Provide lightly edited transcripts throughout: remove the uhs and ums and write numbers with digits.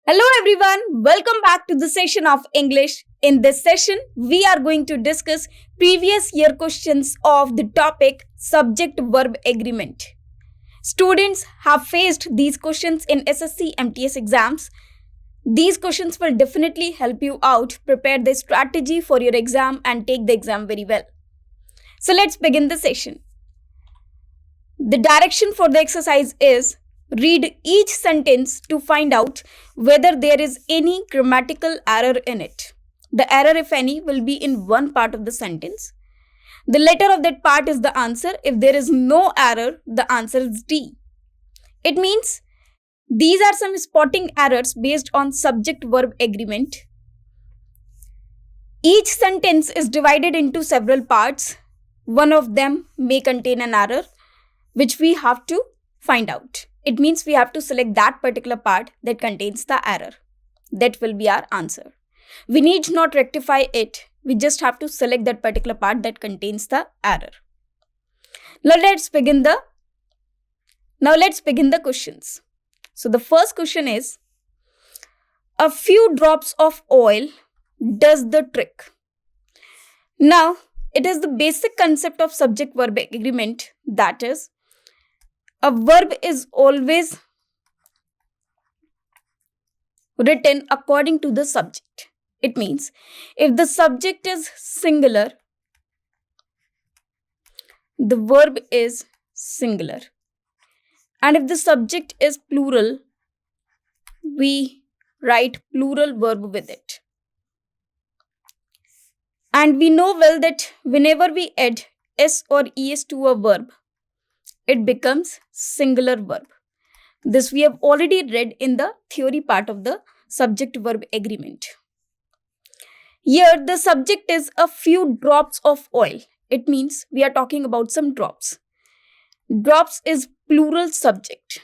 Hello everyone, welcome back to the session of English. In this session, we are going to discuss previous year questions of the topic subject-verb agreement. Students have faced these questions in SSC MTS exams. These questions will definitely help you out, prepare the strategy for your exam and take the exam very well. So let's begin the session. The direction for the exercise is read each sentence to find out whether there is any grammatical error in it. The error, if any, will be in one part of the sentence. The letter of that part is the answer. If there is no error, the answer is D. It means these are some spotting errors based on subject-verb agreement. Each sentence is divided into several parts. One of them may contain an error, which we have to find out. It means we have to select that particular part that contains the error. That will be our answer. We need not rectify it. We just have to select that particular part that contains the error. Now let's begin the questions. So the first question is, a few drops of oil does the trick. Now, it is the basic concept of subject-verb agreement, that is, a verb is always written according to the subject. It means if the subject is singular, the verb is singular. And if the subject is plural, we write plural verb with it. And we know well that whenever we add s or es to a verb, it becomes singular verb. This we have already read in the theory part of the subject-verb agreement. Here, the subject is a few drops of oil. It means we are talking about some drops. Drops is plural subject,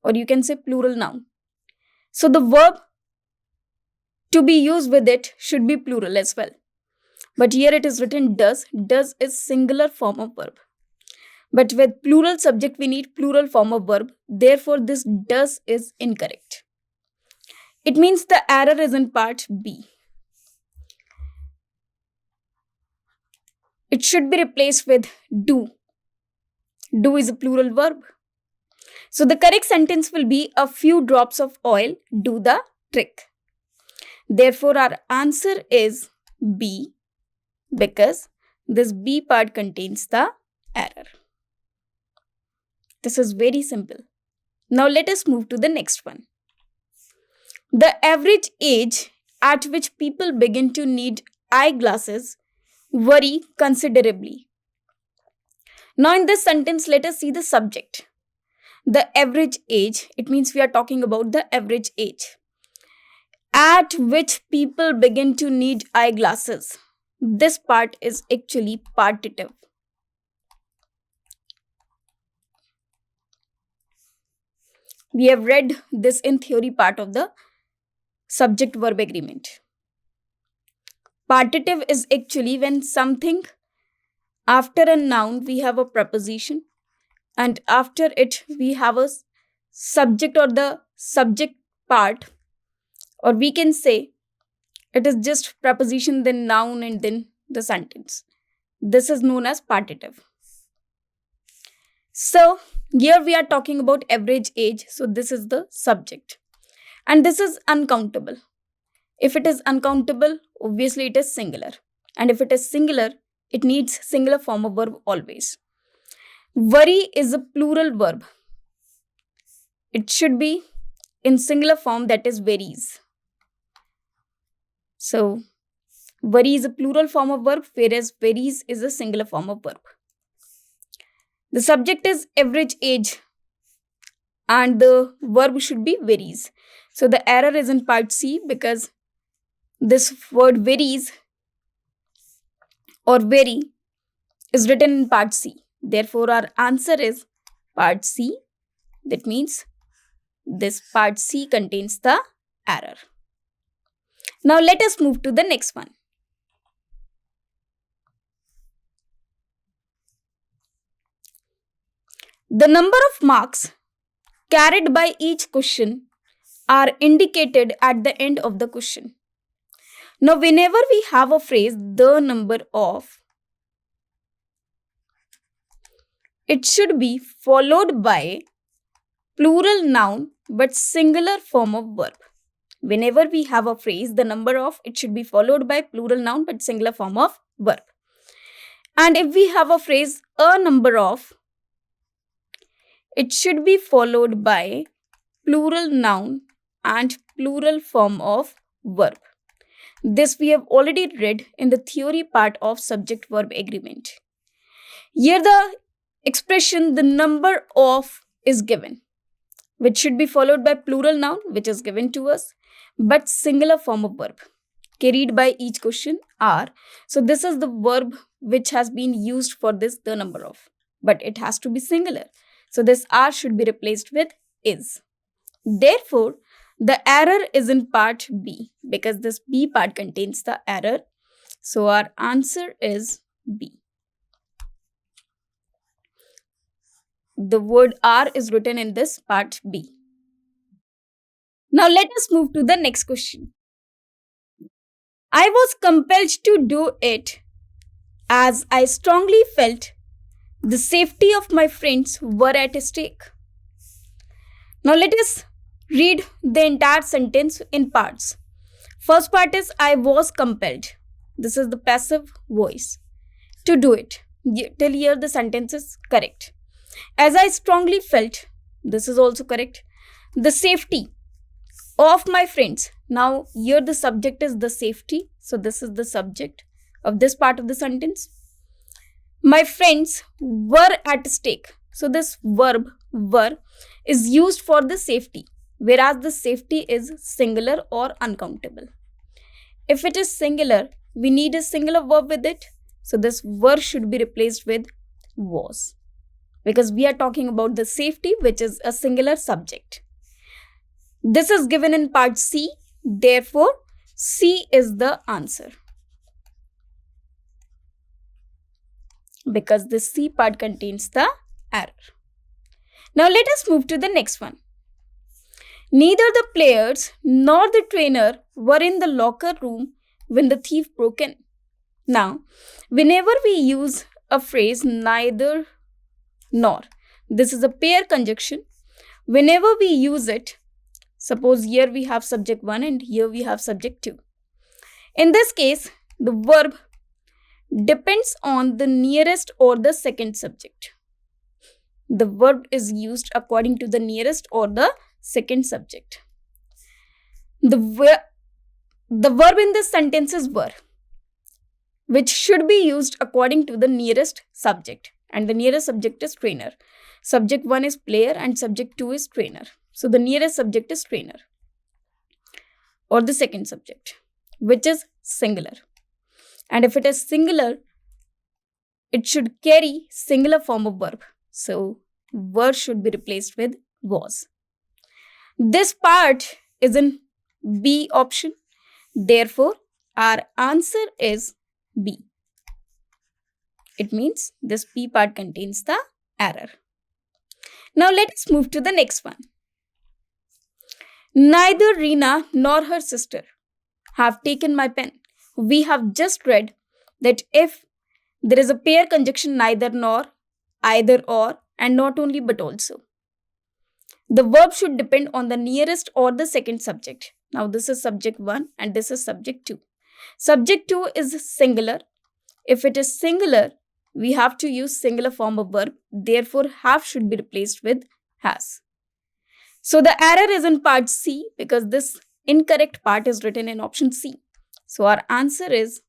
or you can say plural noun. So the verb to be used with it should be plural as well. But here it is written does. Does is singular form of verb. But with plural subject, we need plural form of verb. Therefore, this does is incorrect. It means the error is in part B. It should be replaced with do. Do is a plural verb. So the correct sentence will be a few drops of oil do the trick. Therefore, our answer is B, because this B part contains the error. This is very simple. Now let us move to the next one. The average age at which people begin to need eyeglasses vary considerably. Now in this sentence, let us see the subject. The average age, it means we are talking about the average age at which people begin to need eyeglasses. This part is actually partitive. We have read this in theory part of the subject-verb agreement. Partitive is actually when something, after a noun we have a preposition, and after it we have a subject or the subject part, or we can say it is just preposition, then noun, and then the sentence. This is known as partitive. So here we are talking about average age. So this is the subject. And this is uncountable. If it is uncountable, obviously it is singular. And if it is singular, it needs singular form of verb always. Worry is a plural verb. It should be in singular form, that is worries. So worry is a plural form of verb, whereas worries is a singular form of verb. The subject is average age and the verb should be varies. So the error is in part C, because this word varies or vary is written in part C. Therefore, our answer is part C. That means this part C contains the error. Now let us move to the next one. The number of marks carried by each question are indicated at the end of the question. Now, whenever we have a phrase, the number of, it should be followed by plural noun but singular form of verb. Whenever we have a phrase, the number of, it should be followed by plural noun but singular form of verb. And if we have a phrase, a number of, it should be followed by plural noun and plural form of verb. This we have already read in the theory part of subject-verb agreement. Here the expression the number of is given, which should be followed by plural noun, which is given to us, but singular form of verb carried by each question are. So this is the verb which has been used for this the number of, but it has to be singular. So this are should be replaced with is. Therefore, the error is in part B because this B part contains the error. So our answer is B. The word are is written in this part B. Now let us move to the next question. I was compelled to do it as I strongly felt the safety of my friends were at stake. Now let us read the entire sentence in parts. First part is I was compelled. This is the passive voice. To do it. Till here the sentence is correct. As I strongly felt, this is also correct. The safety of my friends. Now here the subject is the safety. So this is the subject of this part of the sentence. My friends were at stake. So this verb were is used for the safety, whereas the safety is singular or uncountable. If it is singular, we need a singular verb with it. So this were should be replaced with was, because we are talking about the safety, which is a singular subject. This is given in part C. Therefore, C is the answer, because the C part contains the error. Now let us move to the next one. Neither the players nor the trainer were in the locker room when the thief broke in. Now, whenever we use a phrase neither nor, this is a pair conjunction. Whenever we use it, suppose here we have subject 1 and here we have subject 2. In this case, the verb depends on the nearest or the second subject. The verb is used according to the nearest or the second subject. The verb in this sentence is were, which should be used according to the nearest subject. And the nearest subject is trainer. Subject 1 is player and subject 2 is trainer. So the nearest subject is trainer or the second subject, which is singular. And if it is singular, it should carry singular form of verb. So were should be replaced with was. This part is in B option. Therefore, our answer is B. It means this B part contains the error. Now let us move to the next one. Neither Reena nor her sister have taken my pen. We have just read that if there is a pair conjunction neither nor, either or, and not only but also, the verb should depend on the nearest or the second subject. Now this is subject 1 and this is subject 2. Subject 2 is singular. If it is singular, we have to use singular form of verb. Therefore, have should be replaced with has. So the error is in part C because this incorrect part is written in option C. So our answer is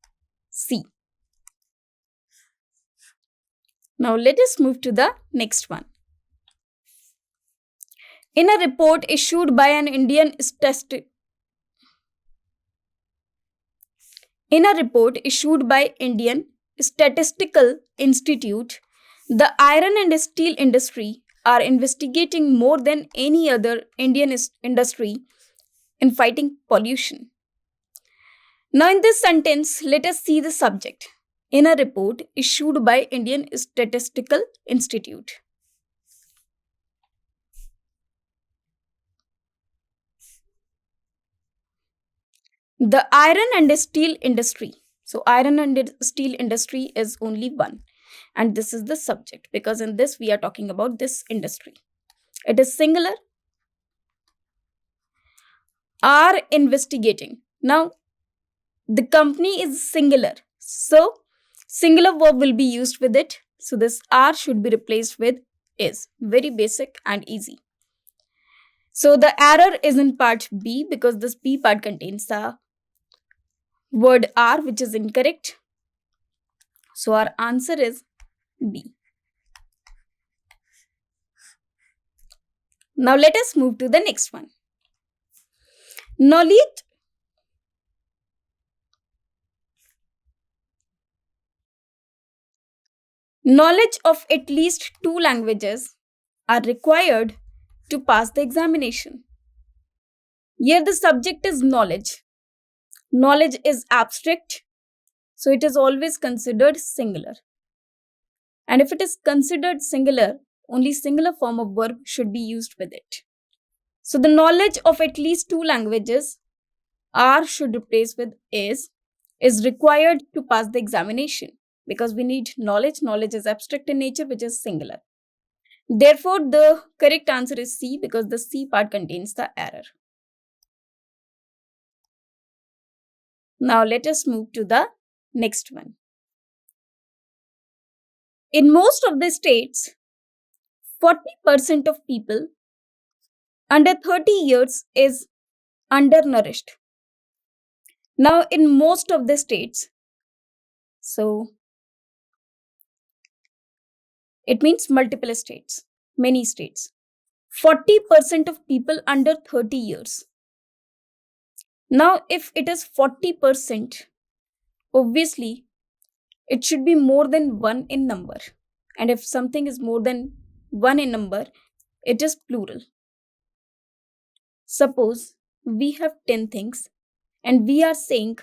C. Now let us move to the next one. In a report issued by an Indian Statistical Institute, the iron and steel industry are investigating more than any other Indian industry in fighting pollution. Now in this sentence, let us see the subject. In a report issued by Indian Statistical Institute. The iron and steel industry. So iron and steel industry is only one. And this is the subject because in this we are talking about this industry. It is singular. Are investigating. Now, the company is singular. So, singular verb will be used with it. So, this are should be replaced with is. Very basic and easy. So, the error is in part B because this B part contains the word are, which is incorrect. So, our answer is B. Now, let us move to the next one. Knowledge of at least 2 languages are required to pass the examination. Here the subject is knowledge. Knowledge is abstract, so it is always considered singular. And if it is considered singular, only singular form of verb should be used with it. So the knowledge of at least 2 languages are should replace with is required to pass the examination because we need knowledge. Knowledge is abstract in nature, which is singular. Therefore, the correct answer is C because the C part contains the error. Now let us move to the next one. In most of the states, 40% of people under 30 years is undernourished. Now, in most of the states, so it means multiple states, many states. 40% of people under 30 years. Now, if it is 40%, obviously, it should be more than 1 in number. And if something is more than 1 in number, it is plural. Suppose we have 10 things and we are saying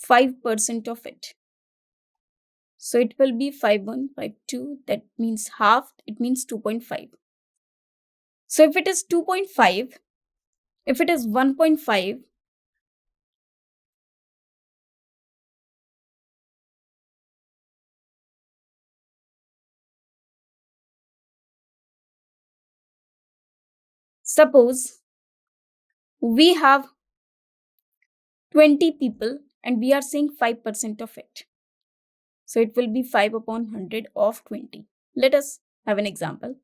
5% of it. So it will be 5.1, 5.2, that means half, it means 2.5. So if it is 2.5, if it is 1.5, suppose we have 20 people and we are saying 5% of it. So it will be 5 upon 100 of 20. Let us have an example.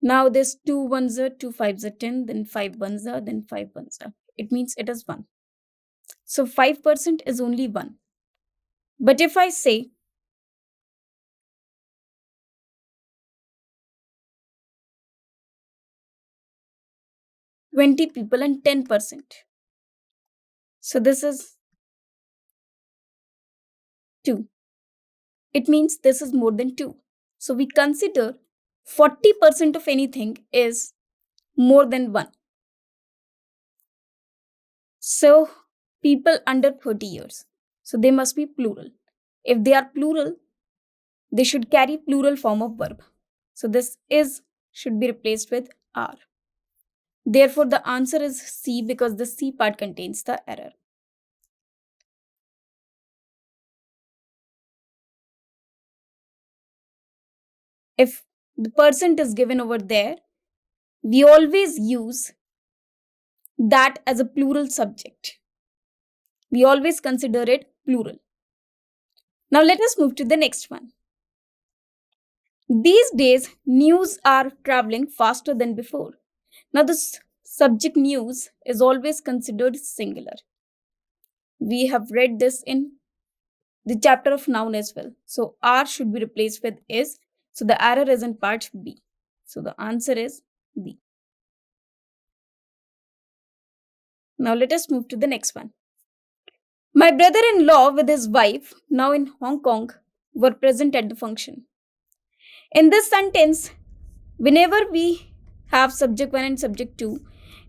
Now this 2 ones are 2 5s are 10, then 5 ones are, then 5 ones are. It means it is 1. So 5% is only 1. But if I say 20 people and 10%, so this is 2. It means this is more than 2. So we consider 40% of anything is more than 1. So people under 30 years. So they must be plural. If they are plural, they should carry plural form of verb. So this is should be replaced with are. Therefore, the answer is C because the C part contains the error. If the percent is given over there, we always use that as a plural subject. We always consider it plural. Now let us move to the next one. These days, news are traveling faster than before. Now this subject news is always considered singular. We have read this in the chapter of noun as well. So are should be replaced with is. So the error is in part B. So the answer is B. Now let us move to the next one. My brother-in-law with his wife, now in Hong Kong, were present at the function. In this sentence, whenever we have subject 1 and subject 2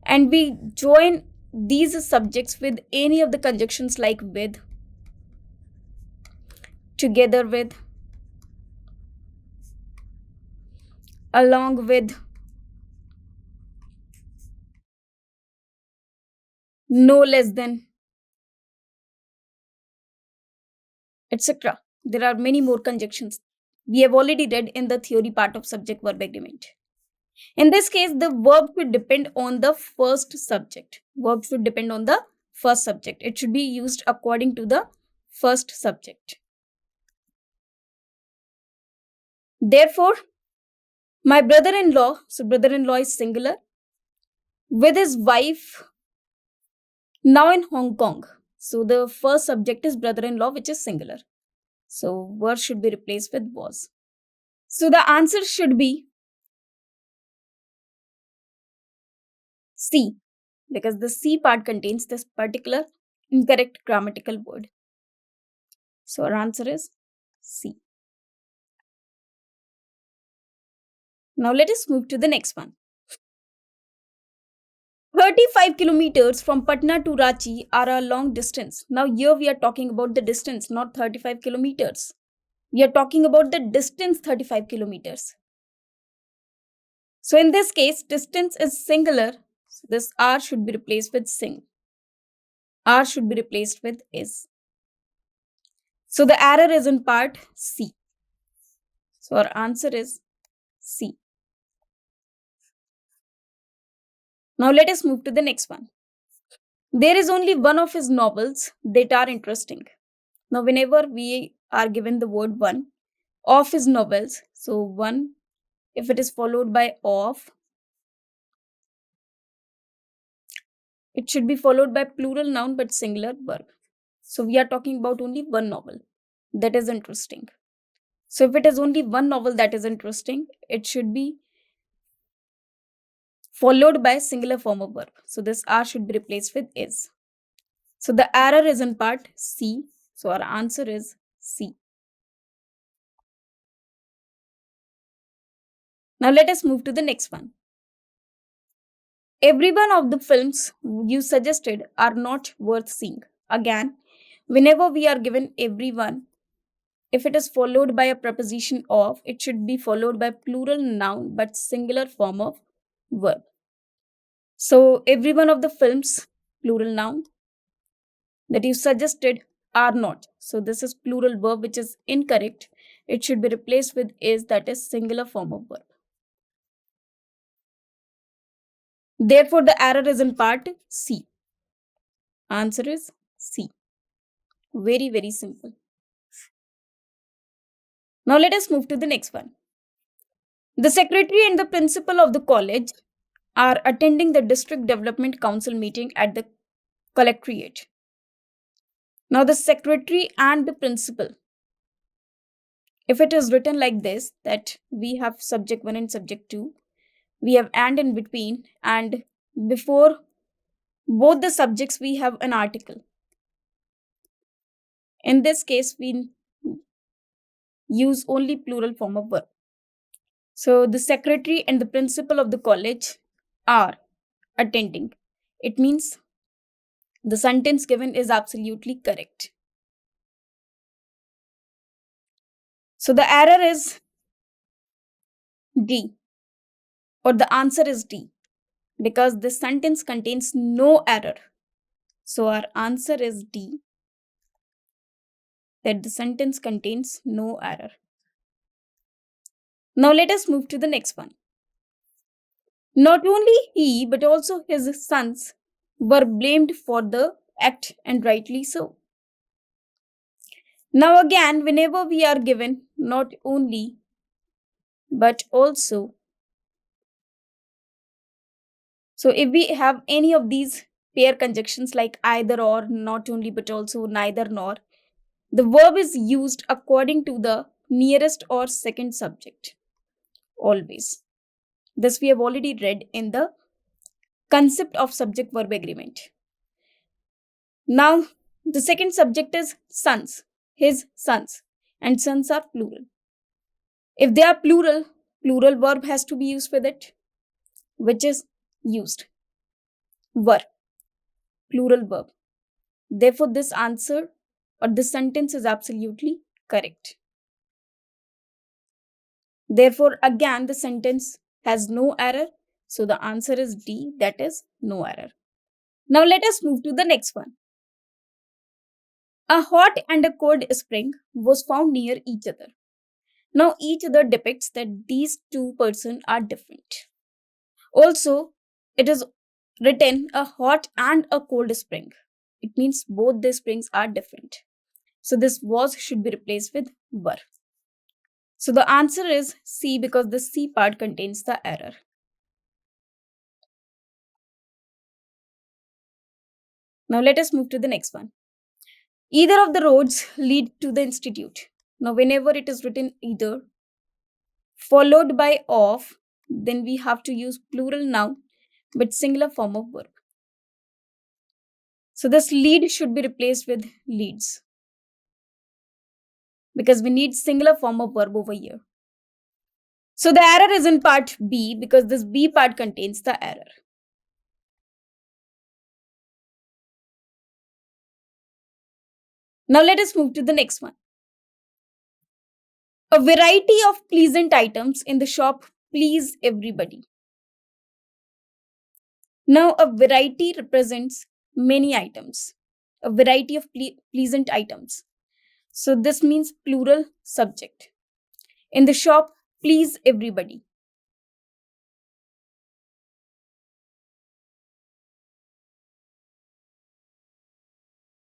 and we join these subjects with any of the conjunctions like with, together with, along with, no less than, etc. There are many more conjunctions. We have already read in the theory part of subject verb agreement. In this case, the verb should depend on the first subject. Verb should depend on the first subject. It should be used according to the first subject. Therefore, my brother-in-law, so brother-in-law is singular, with his wife now in Hong Kong. So the first subject is brother-in-law, which is singular. So verb should be replaced with was. So the answer should be C, because the C part contains this particular incorrect grammatical word. So our answer is C. Now let us move to the next one. 35 kilometers from Patna to Ranchi are a long distance. Now here we are talking about the distance, not 35 kilometers. We are talking about the distance 35 kilometers. So in this case, distance is singular. So this R should be replaced with sing. R should be replaced with is. So the error is in part C. So our answer is C. Now let us move to the next one. There is only one of his novels that are interesting. Now whenever we are given the word one of his novels, so one, if it is followed by of, it should be followed by plural noun but singular verb. So we are talking about only one novel that is interesting. So if it is only one novel that is interesting, it should be followed by singular form of verb. So this R should be replaced with is. So the error is in part C. So our answer is C. Now let us move to the next one. Every one of the films you suggested are not worth seeing. Again, whenever we are given everyone, if it is followed by a preposition of, it should be followed by plural noun but singular form of verb. So every one of the films, plural noun, that you suggested are not. So this is plural verb which is incorrect. It should be replaced with is, that is singular form of verb. Therefore, the error is in part C. Answer is C. Very, very simple. Now let us move to the next one. The secretary and the principal of the college are attending the district development council meeting at the collectorate. Now the secretary and the principal, if it is written like this, that we have subject 1 and subject 2, we have and in between, and before both the subjects we have an article. In this case, we use only plural form of verb. So the secretary and the principal of the college are attending. It means the sentence given is absolutely correct. So the error is D, or the answer is D, because this sentence contains no error. So our answer is D, that the sentence contains no error. Now let us move to the next one. Not only he but also his sons were blamed for the act, and rightly so. Now again, whenever we are given not only but also, so if we have any of these pair conjunctions like either or, not only but also, neither nor, the verb is used according to the nearest or second subject. Always. This we have already read in the concept of subject verb agreement. Now, the second subject is sons, his sons, and sons are plural. If they are plural, plural verb has to be used with it, which is used. Were, plural verb. Therefore, this answer or this sentence is absolutely correct. Therefore, again, the sentence has no error. So the answer is D, that is no error. Now let us move to the next one. A hot and a cold spring was found near each other. Now each other depicts that these two persons are different. Also, it is written a hot and a cold spring. It means both the springs are different. So this was should be replaced with were. So the answer is C because the C part contains the error. Now let us move to the next one. Either of the roads lead to the institute. Now whenever it is written either followed by of, then we have to use plural noun with singular form of verb. So this lead should be replaced with leads because we need singular form of verb over here. So the error is in part B because this B part contains the error. Now let us move to the next one. A variety of pleasant items in the shop please everybody. Now a variety represents many items. A variety of pleasant items. So this means plural subject. In the shop please everybody.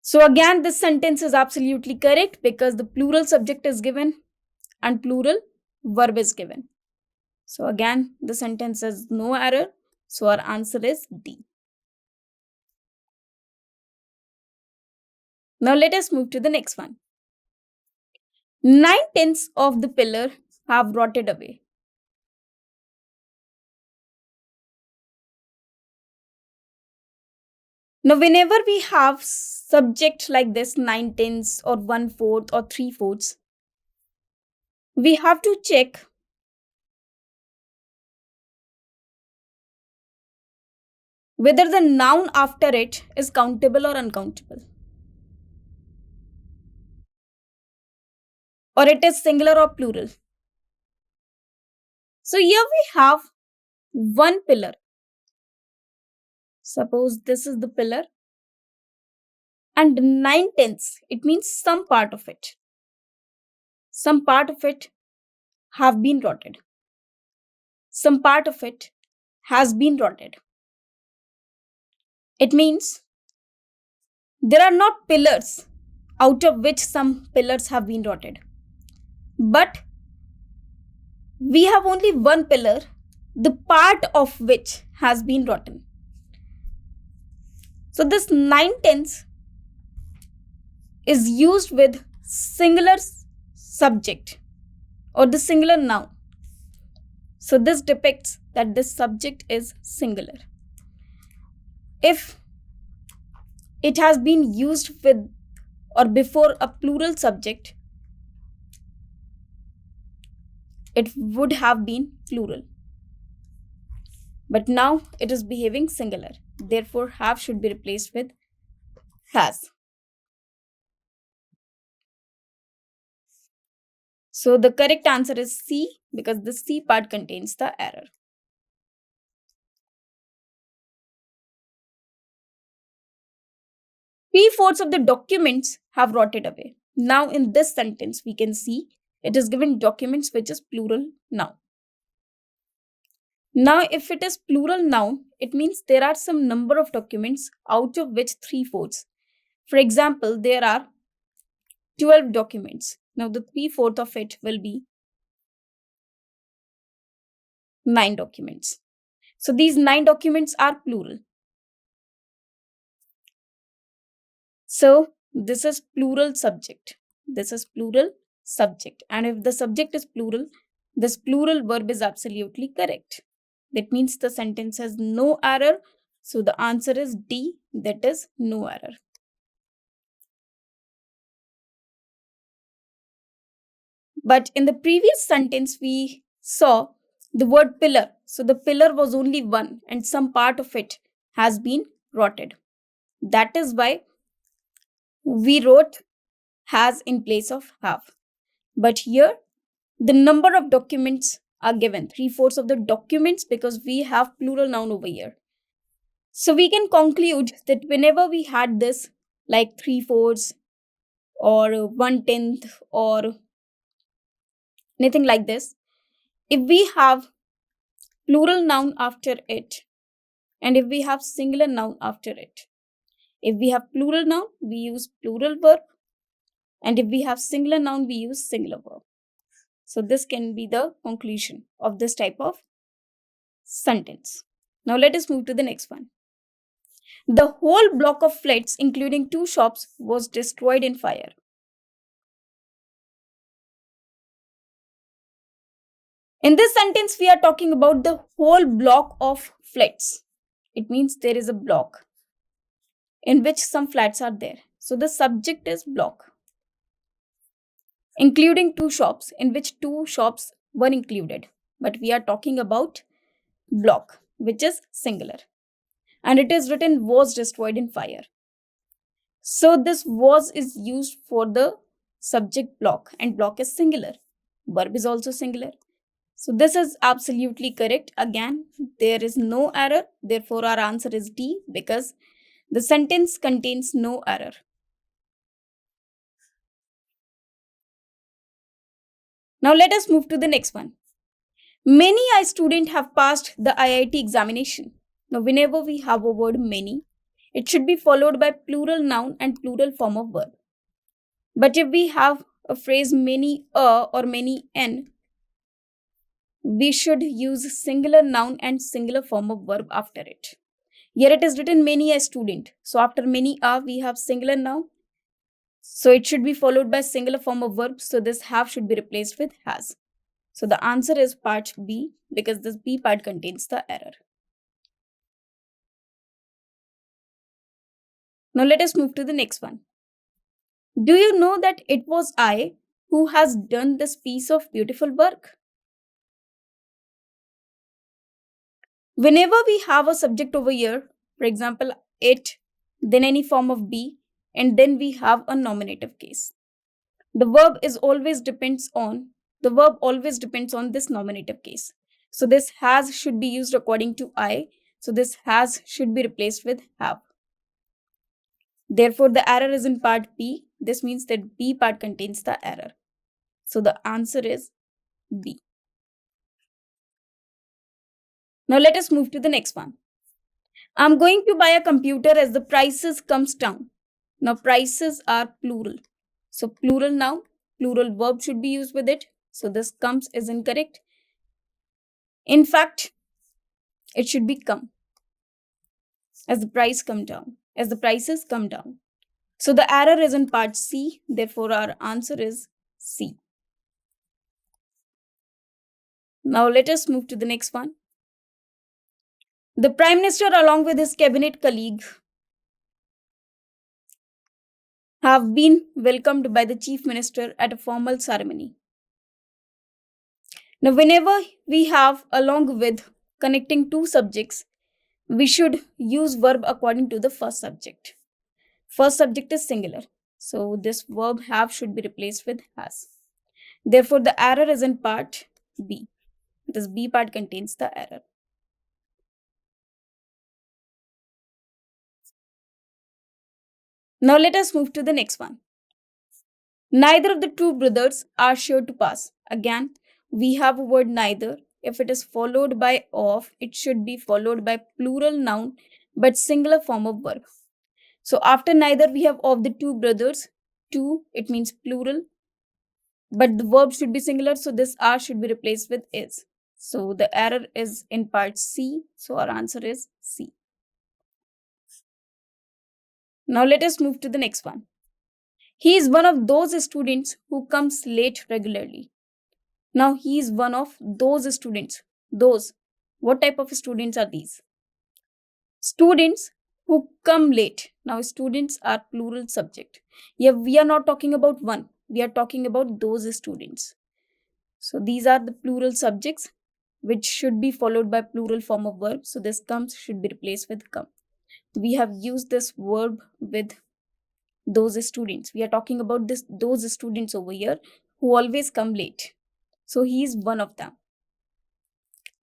So again, this sentence is absolutely correct because the plural subject is given and plural verb is given. So again, the sentence has no error. So our answer is D. Now let us move to the next one. 9/10 of the pillar have rotted away. Now whenever we have subject like this 9/10 or 1/4 or 3/4, we have to check whether the noun after it is countable or uncountable, or it is singular or plural. So here we have one pillar. Suppose this is the pillar and 9/10, it means some part of it. Some part of it have been rotted. Some part of it has been rotted. It means there are not pillars out of which some pillars have been rotted. But we have only one pillar, the part of which has been rotten. So this 9/10 is used with singular subject or the singular noun. So this depicts that this subject is singular. If it has been used with or before a plural subject, it would have been plural. But now it is behaving singular. Therefore, have should be replaced with has. So the correct answer is C because the C part contains the error. Three-fourths of the documents have rotted away. Now in this sentence, we can see it is given documents which is plural noun. Now if it is plural noun, it means there are some number of documents out of which 3/4. For example, there are 12 documents. Now the 3/4 of it will be 9 documents. So these 9 documents are plural. So this is plural subject. This is plural subject. And if the subject is plural, this plural verb is absolutely correct. That means the sentence has no error. So the answer is D, that is no error. But in the previous sentence, we saw the word pillar. So the pillar was only one and some part of it has been rotted. That is why we wrote has in place of have. But here, the number of documents are given, 3/4 of the documents, because we have plural noun over here. So we can conclude that whenever we had this, like 3/4 or 1/10 or anything like this, if we have plural noun after it and if we have singular noun after it, if we have plural noun, we use plural verb, and if we have singular noun, we use singular verb. So this can be the conclusion of this type of sentence. Now let us move to the next one. The whole block of flats, including 2 shops, was destroyed in fire. In this sentence, we are talking about the whole block of flats. It means there is a block in which some flats are there. So the subject is block, including 2 shops, in which 2 shops were included. But we are talking about block, which is singular. And it is written was destroyed in fire. So this was is used for the subject block, and block is singular. Verb is also singular. So this is absolutely correct. Again, there is no error. Therefore, our answer is D, because the sentence contains no error. Now let us move to the next one. Many students have passed the IIT examination. Now whenever we have a word many, it should be followed by plural noun and plural form of verb. But if we have a phrase many or many n, we should use singular noun and singular form of verb after it. Here it is written many a student. So after many we have singular noun. So it should be followed by singular form of verb. So this have should be replaced with has. So the answer is part B, because this B part contains the error. Now let us move to the next one. Do you know that it was I who has done this piece of beautiful work? Whenever we have a subject over here, for example, it, then any form of be, and then we have a nominative case. The verb always depends on this nominative case. So this has should be used according to I. So this has should be replaced with have. Therefore, the error is in part B. This means that B part contains the error. So the answer is B. Now let us move to the next one. I'm going to buy a computer as the prices comes down. Now prices are plural. So plural noun, plural verb should be used with it. So this comes is incorrect. In fact, it should be come. As the prices come down. So the error is in part C. Therefore, our answer is C. Now let us move to the next one. The Prime Minister, along with his cabinet colleague, have been welcomed by the Chief Minister at a formal ceremony. Now, whenever we have along with connecting 2 subjects, we should use verb according to the first subject. First subject is singular. So this verb have should be replaced with has. Therefore, the error is in part B. This B part contains the error. Now let us move to the next one. Neither of the 2 brothers are sure to pass. Again, we have a word neither. If it is followed by of, it should be followed by plural noun but singular form of verb. So after neither, we have of the 2 brothers. 2, it means plural. But the verb should be singular. So this are should be replaced with is. So the error is in part C. So our answer is C. Now let us move to the next one. He is one of those students who comes late regularly. Now he is one of those students. Those. What type of students are these? Students who come late. Now students are plural subject. Yeah, we are not talking about one. We are talking about those students. So these are the plural subjects which should be followed by plural form of verb. So this comes should be replaced with come. We have used this verb with those students. We are talking about those students over here who always come late. So he is one of them.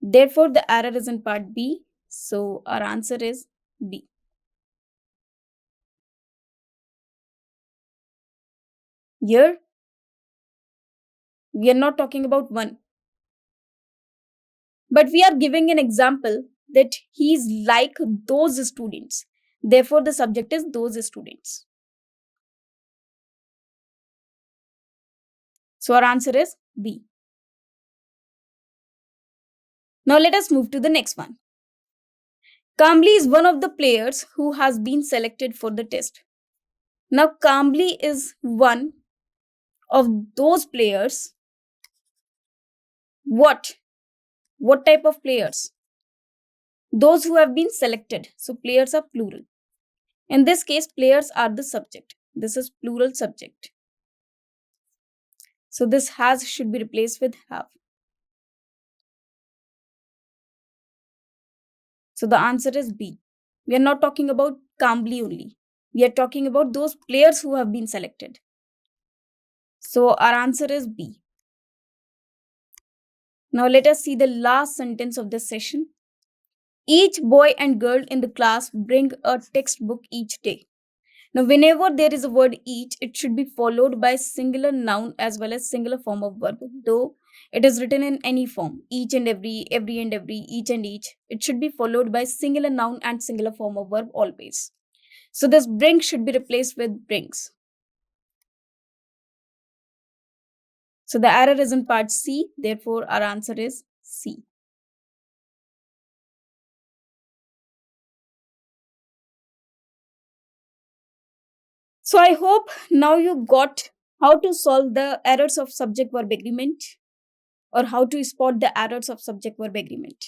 Therefore, the error is in part B. So our answer is B. Here, we are not talking about one, but we are giving an example that he is like those students. Therefore, the subject is those students. So, our answer is B. Now, let us move to the next one. Kamli is one of the players who has been selected for the test. Now, Kamli is one of those players. What? What type of players? Those who have been selected. So, players are plural. In this case, players are the subject. This is plural subject. So, this has should be replaced with have. So, the answer is B. We are not talking about Kamli only. We are talking about those players who have been selected. So, our answer is B. Now, let us see the last sentence of this session. Each boy and girl in the class bring a textbook each day. Now, whenever there is a word each, it should be followed by singular noun as well as singular form of verb. Though it is written in any form, each and every and every, each and each, it should be followed by singular noun and singular form of verb always. So this bring should be replaced with brings. So the error is in part C, therefore our answer is C. So I hope now you got how to solve the errors of subject verb agreement or how to spot the errors of subject verb agreement.